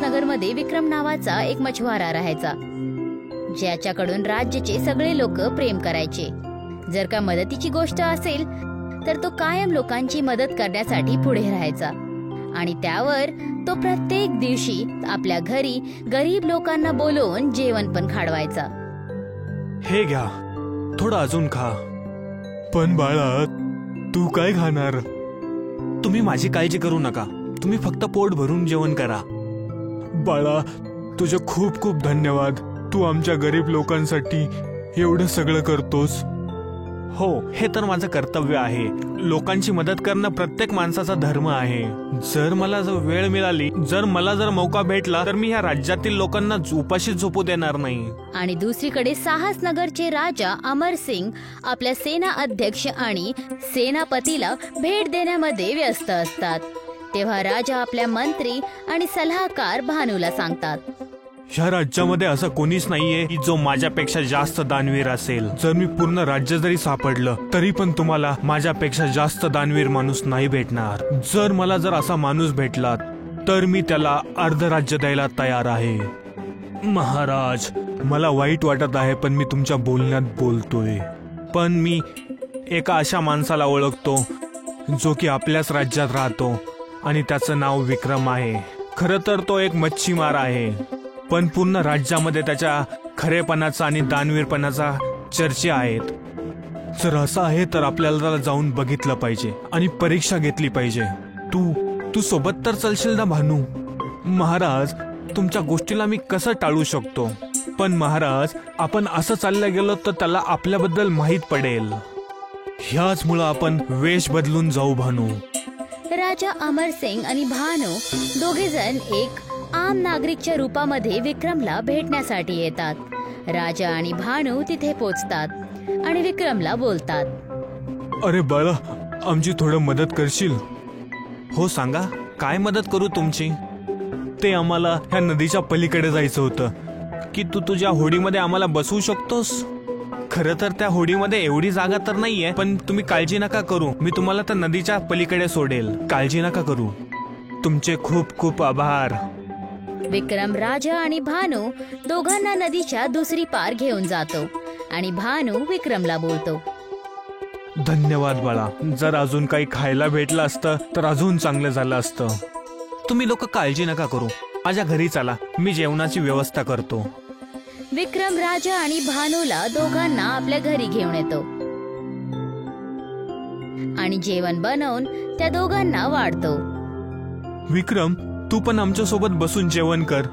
नगरमध्ये विक्रम नावाचा एक मछवारा राहायचा, ज्याच्याकडून राज्याचे सगळे लोक प्रेम करायचे. जर का मदतीची गोष्ट असेल तर तो कायम लोकांची मदत करण्यासाठी पुढे राहायचा आणि त्यावर तो प्रत्येक दिवशी आपल्या घरी गरीब लोकांना बोलवून जेवण पण खाडवायचा. हे घ्या, थोडं अजून खा. पण बाळा, तू काय खाणार? तुम्ही माझी काळजी करू नका, तुम्ही फक्त पोट भरून जेवण करा. बाळा, तुझे खूप खूप धन्यवाद. तू आमच्या गरीब लोकांसाठी एवढं सगळं करतोस. हो, हे तर माझं कर्तव्य आहे. लोकांची मदत करणं प्रत्येक माणसाचा धर्म आहे. जर मला वेळ मिळाली, जर मौका भेटला, तर मी ह्या राज्यातील लोकांना उपाशी झोपू देणार नाही. आणि दुसरीकडे साहस नगरचे राजा अमरसिंग आपल्या सेना अध्यक्ष आणि सेनापतीला भेट देण्यामध्ये व्यस्त असतात. तेव्हा राजा आपल्या मंत्री आणि सल्लागार भानूला सांगतात, ह्या राज्यामध्ये असं कोणीच नाहीये की जो माझ्यापेक्षा जास्त दानवीर असेल. जर मी पूर्ण राज्य जरी सापडलं तरी पण तुम्हाला माझ्यापेक्षा जास्त दानवीर माणूस नाही भेटणार. जर असा माणूस भेटला तर मी त्याला अर्ध राज्य द्यायला तयार आहे. महाराज, मला वाईट वाटत आहे पण मी तुमच्या बोलण्यात बोलतोय. पण मी एका अशा माणसाला ओळखतो जो की आपल्याच राज्यात राहतो आणि त्याचं नाव विक्रम आहे. खरं तर तो एक मच्छीमार आहे, पण पूर्ण राज्यामध्ये त्याच्या खरेपणाचा आणि दानवीरपणाचा चर्चा आहेत. जर असं आहे तर आपल्याला त्याला जाऊन बघितलं पाहिजे आणि परीक्षा घेतली पाहिजे. तू सोबत तर चलशील ना भानू? महाराज, तुमच्या गोष्टीला मी कसं टाळू शकतो? पण महाराज, आपण असं चाललं गेलो तर त्याला आपल्याबद्दल माहीत पडेल. ह्याचमुळं आपण वेश बदलून जाऊ भानू. राजा अमरसिंग आणि भानू दोघे जण एक आम नागरिकच्या रूपामध्ये विक्रमला भेटण्यासाठी येतात. राजा आणि भानू तिथे पोचतात आणि विक्रमला बोलतात, अरे बाळा, आमची थोडं मदत करशील? हो, सांगा, काय मदत करू तुमची? ते आम्हाला ह्या नदीच्या पलीकडे जायचं होतं की तू तुझ्या होडीमध्ये आम्हाला बसवू शकतोस? खरं तर त्या होडीमध्ये एवढी जागा तर नाहीये, पण तुम्ही काळजी नका करू, मी तुम्हाला त्या नदीच्या पलीकडे सोडेल. काळजी नका करू. तुमचे खूप खूप आभार. विक्रम राजा आणि भानू दोघांना नदीच्या दुसरी पार घेऊन जातो आणि भानू विक्रमला बोलतो, धन्यवाद बाळा. जर अजून काही खायला भेटलं असतं तर अजून चांगलं झालं असतं. तुम्ही लोक काळजी नका करू, माझ्या घरी चला, मी जेवणाची व्यवस्था करतो. विक्रम राजा आणि भानूला दोघांना आपल्या घरी घेऊन येतो आणि जेवण बनवून त्या दोघांना वाढतो. विक्रम, तू पण आमच्या सोबत बसून जेवण कर.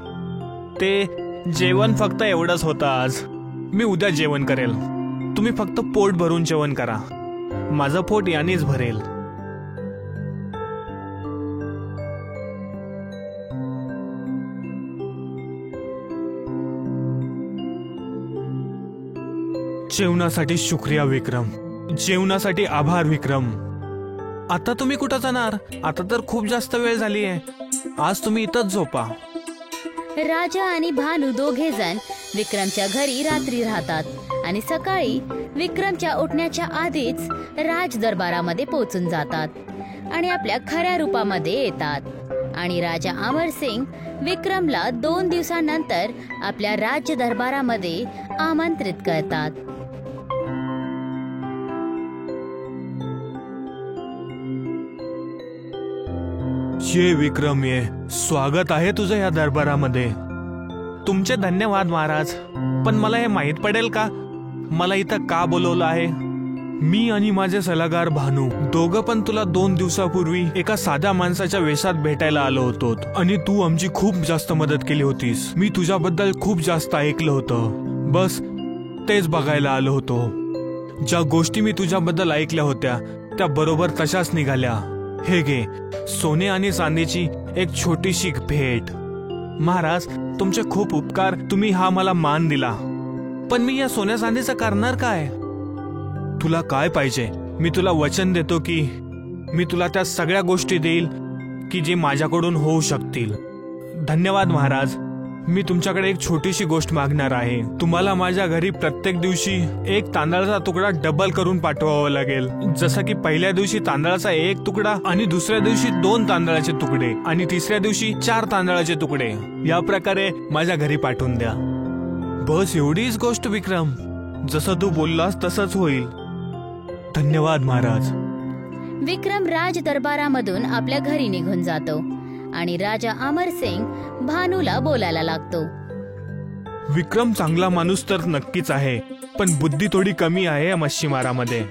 ते जेवण फक्त एवढंच होतं आज. मी उद्या जेवण करेल. तुम्ही फक्त पोट भरून जेवण करा. माझं पोट यानेच भरेल. जेवणासाठी शुक्रिया विक्रम. जेवणासाठी आभार विक्रम. आता तुम्ही कुठं जाणार? आता तर खूप जास्त वेळ झाली आहे. आज तुम्ही इथंच झोपा. राजा आणि भानू दोघे जण विक्रमच्या घरी रात्री राहतात आणि सकाळी विक्रमच्या उठण्याच्या आधीच राज दरबारामध्ये पोहोचून जातात आणि आपल्या खऱ्या रूपामध्ये येतात आणि राजा अमरसिंग विक्रमला 2 दिवसांनंतर आपल्या राज्य दरबारामध्ये आमंत्रित करतात. ये विक्रम, ये. स्वागत आहे तुझं या दरबारामध्ये. तुमचे धन्यवाद महाराज. पण मला हे माहित पडेल का मला इथं का बोलवलं आहे? मी आणि माझे सल्लागार भानू दोघं पण तुला 2 दिवसापूर्वी एका साध्या माणसाच्या वेशात भेटायला आलो होतो आणि तू आमची खूप जास्त मदत केली होतीस. मी तुझ्याबद्दल खूप जास्त ऐकलं होतं. बस तेच बघायला आलो होतो. ज्या गोष्टी मी तुझ्याबद्दल ऐकल्या होत्या त्या बरोबर तशाच निघाल्या. हे घे, सोने आणि चांदीची एक छोटीशी भेट. महाराज, तुमचे खूप उपकार. तुम्ही हा मला मान दिला. पण मी या सोन्या चांदीचं करणार काय? तुला काय पाहिजे? मी तुला वचन देतो की मी तुला त्या सगळ्या गोष्टी देईल की जे माझ्याकडून होऊ शकतील. धन्यवाद महाराज. मी तुमच्याकडे एक छोटीशी गोष्ट मागणार आहे. तुम्हाला माझ्या घरी प्रत्येक दिवशी एक तांदळाचा तुकडा डबल करून पाठवावा लागेल. जसं की पहिल्या दिवशी तांदळाचा एक तुकडा आणि दुसऱ्या दिवशी 2 तांदळाचे तुकडे आणि तिसऱ्या दिवशी 4 तांदळाचे तुकडे. या प्रकारे माझ्या घरी पाठवून द्या. बस एवढीच गोष्ट विक्रम. जसं तू बोललास तसंच होईल. धन्यवाद महाराज. विक्रम राज दरबारामधून आपल्या घरी निघून जातो आणि राजा अमरसिंग भानूला बोलायला लागतो. विक्रम चांगला माणूस तर नक्कीच आहे, पण बुद्धी थोडी कमी आहे या मच्छीमारामध्ये.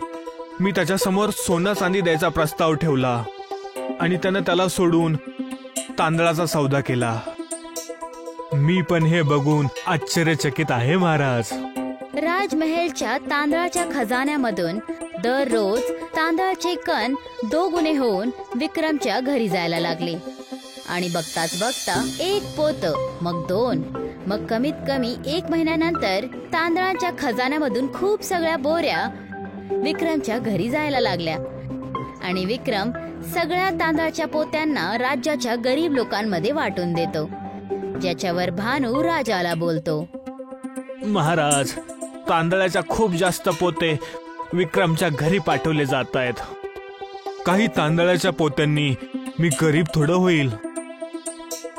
मी त्याच्यासमोर सोनं चांदी द्यायचा प्रस्ताव ठेवला आणि त्यानं त्याला सोडून तांदळाचा सौदा केला. मी पण हे बघून आश्चर्यचकित आहे महाराज. राजमहलच्या तांदळाच्या खजान्यामधून दररोज तांदळाचे कण 2 गुणे होऊन विक्रमच्या घरी जायला लागले आणि बघताच बघता 1 पोत, मग 2, मग कमीत कमी 1 महिन्यानंतर तांदळाच्या खजान्यामधून खूप सगळ्या बोऱ्या विक्रमच्या घरी जायला लागल्या आणि विक्रम सगळ्या तांदळाच्या पोत्यांना राज्याच्या गरीब लोकांमध्ये वाटून देतो. ज्याच्यावर भानू राजाला बोलतो. महाराज, तांदळाच्या खूप जास्त पोते विक्रमच्या घरी पाठवले जात आहेत. काही तांदळाच्या पोत्यांनी मी गरीब थोडं होईल.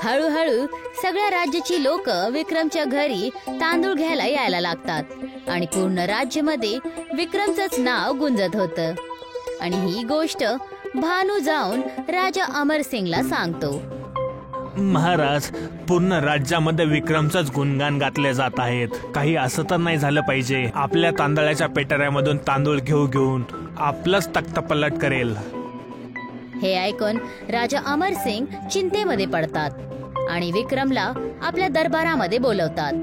हळूहळू सगळ्या राज्याची लोक विक्रमच्या घरी तांदूळ घ्यायला यायला लागतात आणि पूर्ण राज्यामध्ये विक्रमचंच नाव गुंजत होतं. आणि ही गोष्ट भानू जाऊन राजा अमरसिंगला सांगतो. महाराज, पूर्ण राज्यामध्ये विक्रमचंच गुणगान गातले जात आहेत. काही असं तर नाही झालं पाहिजे आपल्या तांदळाच्या पेटाऱ्यामधून तांदूळ घेऊन आपलंच तख्तपलट करेल. हे ऐकून राजा अमरसिंग चिंतेमध्ये पडतात आणि विक्रमला आपल्या दरबारामध्ये बोलवतात.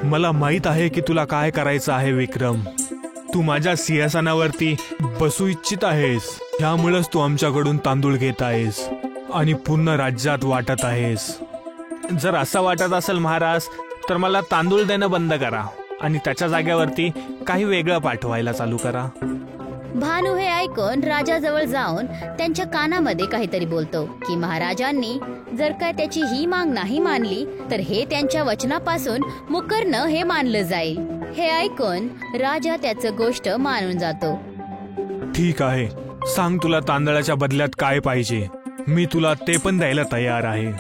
मला माहित आहे की तुला काय करायचं आहे विक्रम. तू माझ्या सिंहासनावरती बसू इच्छित आहेस. त्यामुळेच तू आमच्याकडून तांदूळ घेत आहेस आणि पूर्ण राज्यात वाटत आहेस. जर असं वाटत असेल महाराज, तर मला तांदूळ देणं बंद करा आणि त्याच्या जागेवरती काही वेगळं पाठवायला चालू करा. भानू हे ऐकून राजाजवळ जाऊन त्यांच्या कानामध्ये काहीतरी बोलतो की महाराजांनी जर काय त्याची ही माग नाही मानली तर हे त्यांच्या वचनापासून मुकरणं हे मानलं जाईल. हे ऐकून राजा त्याचं गोष्ट मानून जातो. ठीक आहे, सांग तुला तांदळाच्या बदल्यात काय पाहिजे. मी तुला ते पण द्यायला तयार आहे.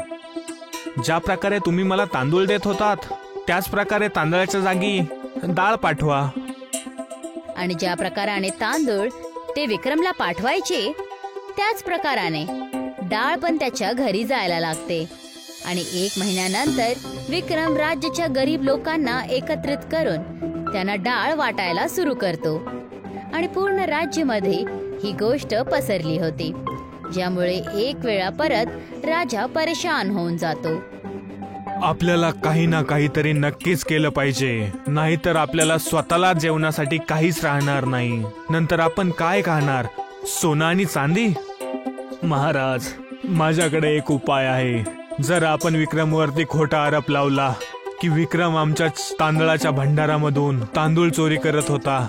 ज्या प्रकारे तुम्ही मला तांदूळ देत होतात त्याच प्रकारे तांदळाच्या जागी डाळ पाठवा. आणि ज्या प्रकाराने तांदूळ ते विक्रमला पाठवायचे त्याच प्रकाराने डाळ पण त्याच्या घरी जायला लागते. आणि 1 महिन्यानंतर विक्रम राज्याच्या गरीब लोकांना एकत्रित करून त्यांना डाळ वाटायला सुरू करतो आणि पूर्ण राज्यामध्ये ही गोष्ट पसरली होती. ज्यामुळे एक वेळा परत राजा परेशान होऊन जातो. आपल्याला काही ना काहीतरी नक्कीच केलं पाहिजे, नाहीतर आपल्याला स्वतःला जेवणासाठी काहीच राहणार नाही. नंतर आपण काय खाणार? सोनं आणि चांदी? महाराज, माझ्याकडे एक उपाय आहे. जर आपण विक्रमवरती खोटा आरोप लावला की विक्रम आमच्या तांदळाच्या भंडारामधून तांदूळ चोरी करत होता,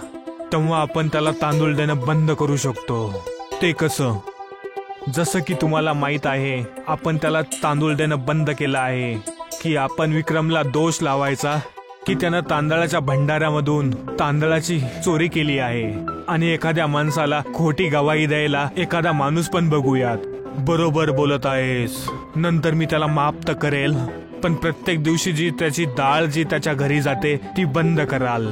तेव्हा आपण त्याला तांदूळ देणं बंद करू शकतो. ते कसं? जसं की तुम्हाला माहित आहे, आपण त्याला तांदूळ देणं बंद केलं आहे की आपण विक्रमला दोष लावायचा की त्यानं तांदळाच्या भंडाऱ्यामधून तांदळाची चोरी केली आहे. आणि एखाद्या माणसाला खोटी गवाही द्यायला एखादा माणूस पण बघूयात. बरोबर बोलत आहेस. नंतर मी त्याला माफ तर करेल, पण प्रत्येक दिवशी जी त्याची डाळ जी त्याच्या घरी जाते ती बंद कराल.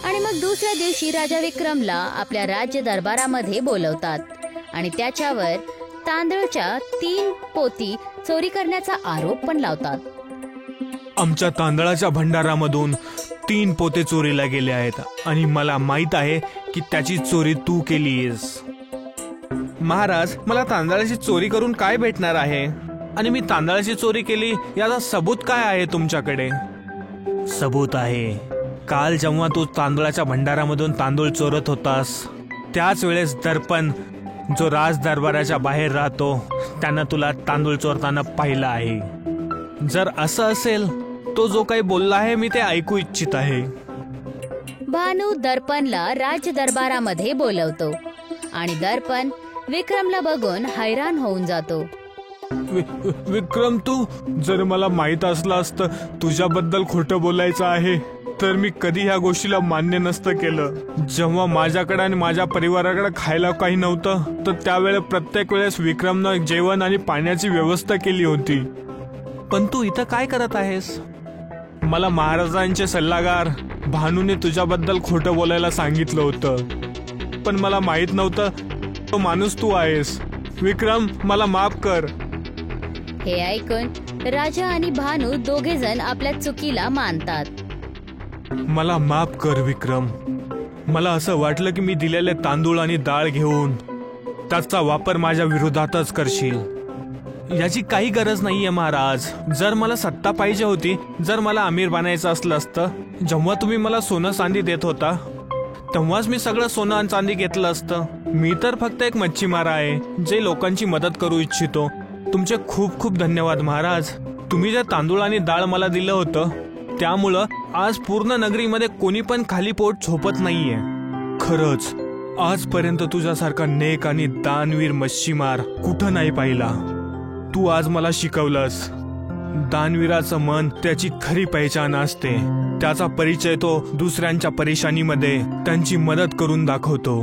आणि मग दुसऱ्या दिवशी राजा विक्रमला आपल्या राज्य दरबारामध्ये बोलवतात आणि त्याच्यावर तांदळाच्या 3 पोती चोरी करण्याचा आरोप पण लावतात. आमच्या तांदळाच्या भंडारामधून 3 पोते चोरीला गेले आहेत आणि मला माहित आहे की त्याची चोरी तू केलीस. महाराज, मला तांदळाची चोरी करून काय भेटणार आहे? आणि मी तांदळाची चोरी केली याचा सबूत काय आहे तुमच्याकडे? सबूत आहे. काल जेव्हा तू तांदळाच्या भंडारामधून तांदूळ चोरत होतास त्याच वेळेस दर्पण जो राज दरबाराच्या बाहेर राहतो त्यानं तुला तांदूळ चोरताना पाहिलं आहे. जर असं असेल तो जो काही बोलला आहे मी ते ऐकू इच्छित आहे. भानू दर्पणला राज दरबारामध्ये बोलवतो आणि दर्पण विक्रमला बघून हैराण होऊन जातो. विक्रम, तू जर मला माहित असलं असतं तुझ्याबद्दल खोटं बोलायचं आहे तर मी कधी ह्या गोष्टीला मान्य नसतं केलं. जेव्हा माझ्याकडे आणि माझ्या परिवाराकडे खायला काही नव्हतं तर त्यावेळेस प्रत्येक वेळेस विक्रमनं जेवण आणि पाण्याची व्यवस्था केली होती. पण तू इथं काय करत आहेस? मला महाराजांचे सल्लागार भानूने तुझ्याबद्दल खोटं बोलायला सांगितलं होतं, पण मला माहित नव्हतं तो माणूस तू आहेस. विक्रम, मला माफ कर. हे ऐकून राजा आणि भानू दोघे जण आपल्या चुकीला मानतात. मला माफ कर विक्रम. मला असं वाटलं की मी दिलेले तांदूळ आणि डाळ घेऊन त्याचा वापर माझ्या विरोधातच करशील. याची काही गरज नाहीये महाराज. जर मला सत्ता पाहिजे होती, जर मला अमीर बनायचं असलं असतं, जेव्हा तुम्ही मला सोनं चांदी देत होता तेव्हाच मी सगळं सोनं आणि चांदी घेतलं असतं. मी तर फक्त एक मच्छीमार आहे जे लोकांची मदत करू इच्छितो. तुमचे खूप खूप धन्यवाद महाराज. तुम्ही जे तांदूळ आणि डाळ मला दिलं होतं त्यामुळं आज पूर्ण नगरीमध्ये कोणी पण खाली पोट झोपत नाहीये. खरंच आजपर्यंत तुझ्यासारखा नेक आणि दानवीर मच्छीमार कुठं नाही पाहिला. तू आज मला शिकवलंस, दानवीराचं मन त्याची खरी पहिचान असते. त्याचा परिचय तो दुसऱ्यांच्या परेशानीमध्ये त्यांची मदत करून दाखवतो.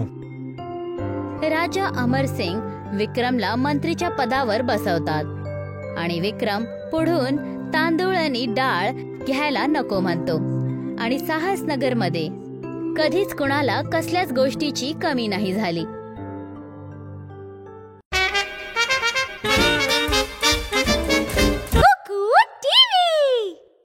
राजा अमरसिंग विक्रमला मंत्रीच्या पदावर बसवतात आणि विक्रम पुढून तांदूळ आणि डाळ घ्यायला नको म्हणतो. आणि साहसनगरमध्ये कधीच कुणाला कसल्याच गोष्टीची कमी नाही झाली.